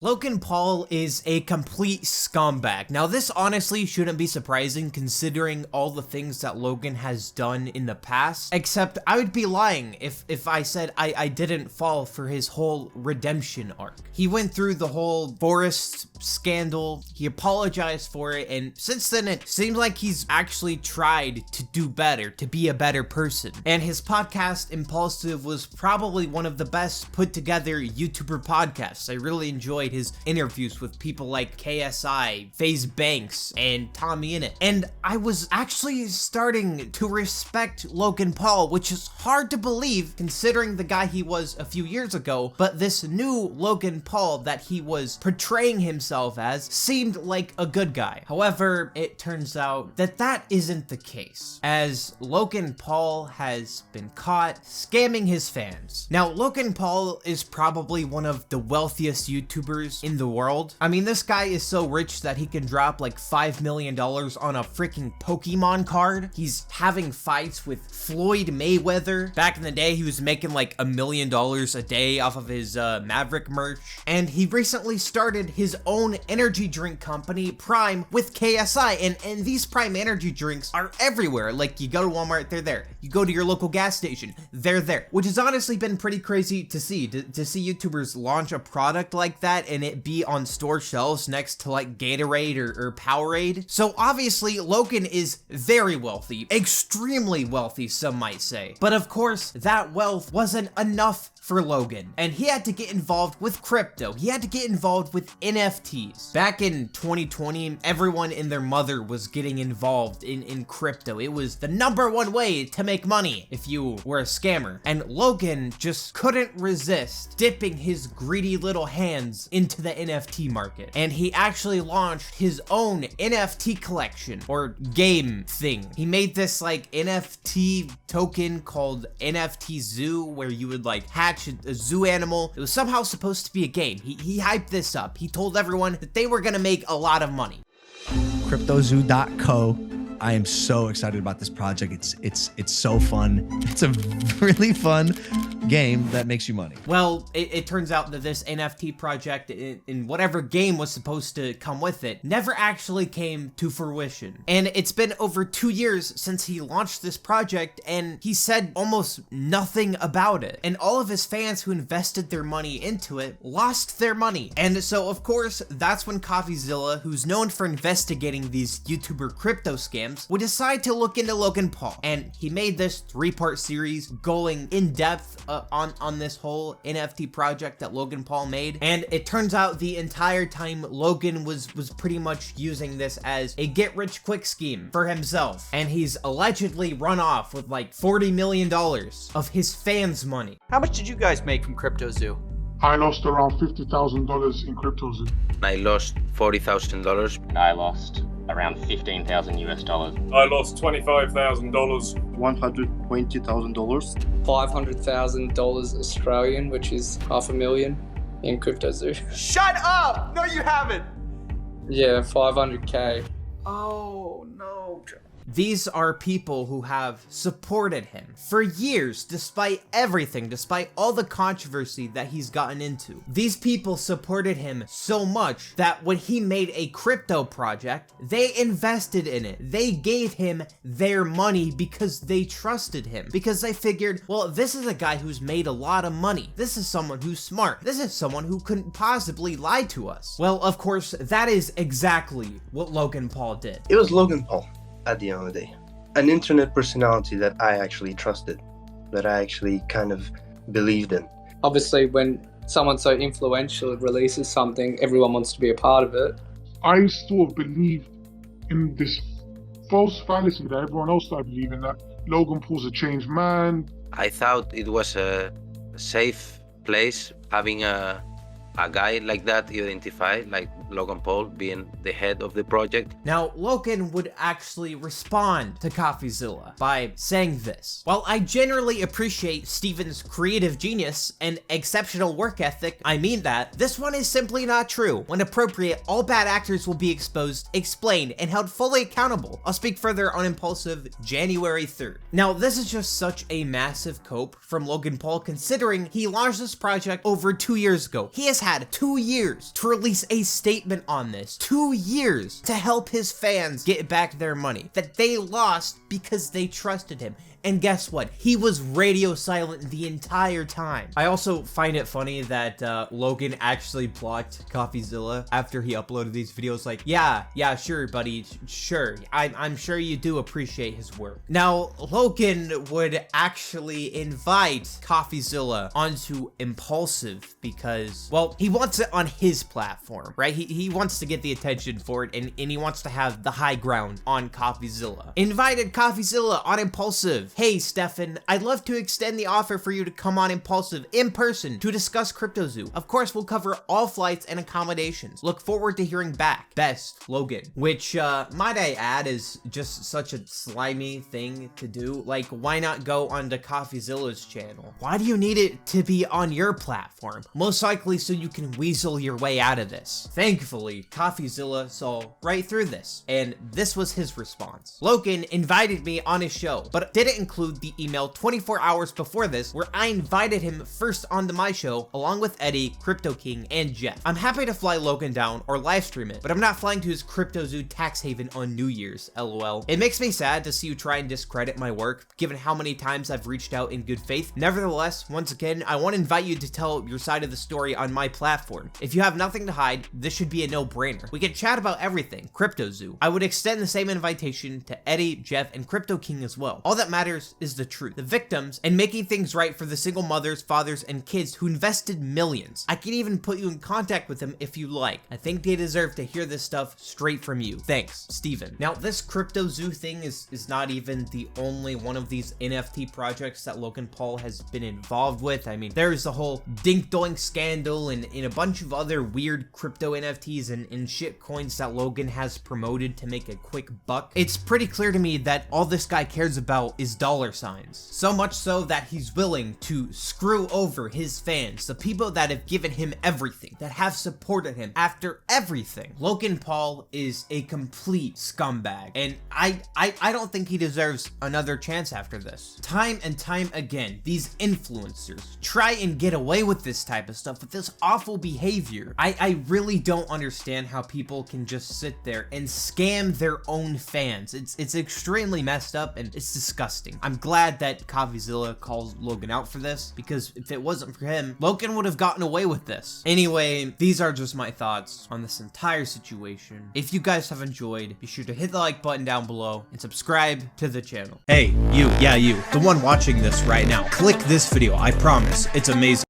Logan Paul is a complete scumbag. Now, this honestly shouldn't be surprising considering all the things that Logan has done in the past, except I would be lying if I said I didn't fall for his whole redemption arc. He went through the whole Forest scandal, he apologized for it, and since then it seems like he's actually tried to do better, to be a better person. And his podcast, Impulsive, was probably one of the best put together YouTuber podcasts. I really enjoyed his interviews with people like KSI, FaZe Banks, and Tommy Innit. And I was actually starting to respect Logan Paul, which is hard to believe considering the guy he was a few years ago, but this new Logan Paul that he was portraying himself as seemed like a good guy. However, it turns out that that isn't the case, as Logan Paul has been caught scamming his fans. Now, Logan Paul is probably one of the wealthiest YouTubers in the world. I mean, this guy is so rich that he can drop like $5 million on a freaking Pokemon card. He's having fights with Floyd Mayweather. Back in the day, he was making like $1 million a day off of his Maverick merch. And he recently started his own energy drink company, Prime, with KSI. And these Prime energy drinks are everywhere. Like, you go to Walmart, they're there. You go to your local gas station, they're there. Which has honestly been pretty crazy to see. To see YouTubers launch a product like that and it be on store shelves next to like Gatorade or Powerade. So obviously Logan is very wealthy, extremely wealthy, some might say. But of course, that wealth wasn't enough for Logan, and he had to get involved with crypto. He had to get involved with NFTs. Back in 2020, everyone and their mother was getting involved in crypto. It was the #1 way to make money if you were a scammer. And Logan just couldn't resist dipping his greedy little hands into the NFT market. And he actually launched his own NFT collection or game thing. He made this like NFT token called CoffeeZilla where you would like hatch a zoo animal. It was somehow supposed to be a game. He hyped this up. He told everyone that they were gonna make a lot of money. CryptoZoo.co. I am so excited about this project. It's so fun. It's a really fun game that makes you money. Well, it turns out that this NFT project in whatever game was supposed to come with it never actually came to fruition. And it's been over 2 years since he launched this project and he said almost nothing about it. And all of his fans who invested their money into it lost their money. And so of course, that's when CoffeeZilla, who's known for investigating these YouTuber crypto scams, would decide to look into Logan Paul. And he made this 3-part series going in depth on this whole NFT project that Logan Paul made. And it turns out the entire time Logan was pretty much using this as a get rich quick scheme for himself. And he's allegedly run off with like $40 million of his fans' money. How much did you guys make from CryptoZoo? I lost around $50,000 in CryptoZoo. I lost $40,000. I lost around $15,000 US. I lost $25,000. $120,000. $500,000 Australian, which is $500,000 in CryptoZoo. Shut up! No, you haven't! Yeah, 500K. Oh, no. These are people who have supported him for years, despite everything, despite all the controversy that he's gotten into. These people supported him so much that when he made a crypto project, they invested in it. They gave him their money because they trusted him, because they figured, well, this is a guy who's made a lot of money. This is someone who's smart. This is someone who couldn't possibly lie to us. Well, of course, that is exactly what Logan Paul did. It was Logan Paul. At the end of the day, an internet personality that I actually trusted, that I actually kind of believed in. Obviously, when someone so influential releases something, everyone wants to be a part of it. I still believed in this false fallacy that everyone else started believing, that Logan Paul's a changed man. I thought it was a safe place having a guy like that identified, like Logan Paul being the head of the project. Now, Logan would actually respond to CoffeeZilla by saying this: "While I generally appreciate Steven's creative genius and exceptional work ethic, I mean that, this one is simply not true. When appropriate, all bad actors will be exposed, explained, and held fully accountable. I'll speak further on Impulsive January 3rd. Now, this is just such a massive cope from Logan Paul considering he launched this project over 2 years ago. He has had 2 years to release a statement on this. 2 years to help his fans get back their money that they lost because they trusted him. And guess what? He was radio silent the entire time. I also find it funny that Logan actually blocked CoffeeZilla after he uploaded these videos. Like, yeah, sure, buddy, sure. I'm sure you do appreciate his work. Now, Logan would actually invite CoffeeZilla onto Impulsive because, well, he wants it on his platform, right? He wants to get the attention for it, and he wants to have the high ground on CoffeeZilla. Invited CoffeeZilla on Impulsive. Hey, Stefan, I'd love to extend the offer for you to come on Impulsive in person to discuss CryptoZoo. Of course, we'll cover all flights and accommodations. Look forward to hearing back. Best, Logan. Which, might I add, is just such a slimy thing to do. Like, why not go onto CoffeeZilla's channel? Why do you need it to be on your platform? Most likely so you can weasel your way out of this. Thankfully, CoffeeZilla saw right through this, and this was his response. Logan invited me on his show, but didn't include the email 24 hours before this where I invited him first onto my show along with Eddie, Crypto King, and Jeff. I'm happy to fly Logan down or live stream it, but I'm not flying to his CryptoZoo tax haven on New Year's, lol. It makes me sad to see you try and discredit my work, given how many times I've reached out in good faith. Nevertheless, once again, I want to invite you to tell your side of the story on my platform. If you have nothing to hide, this should be a no-brainer. We can chat about everything, CryptoZoo. I would extend the same invitation to Eddie, Jeff, and Crypto King as well. All that matters is the truth, the victims, and making things right for the single mothers, fathers, and kids who invested millions. I can even put you in contact with them if you like. I think they deserve to hear this stuff straight from you. Thanks, Steven. Now, this CryptoZoo thing is not even the only one of these NFT projects that Logan Paul has been involved with. I mean, there's the whole Dink Doink scandal and a bunch of other weird crypto NFTs and shit coins that Logan has promoted to make a quick buck. It's pretty clear to me that all this guy cares about is dollar signs. So much so that he's willing to screw over his fans, the people that have given him everything, that have supported him after everything. Logan Paul is a complete scumbag, and I don't think he deserves another chance after this. Time and time again, these influencers try and get away with this type of stuff, with this awful behavior. I really don't understand how people can just sit there and scam their own fans. It's extremely messed up and it's disgusting. I'm glad that CoffeeZilla calls Logan out for this, because if it wasn't for him, Logan would have gotten away with this. Anyway, these are just my thoughts on this entire situation. If you guys have enjoyed, be sure to hit the like button down below and subscribe to the channel. Hey, you, the one watching this right now, click this video. I promise, it's amazing.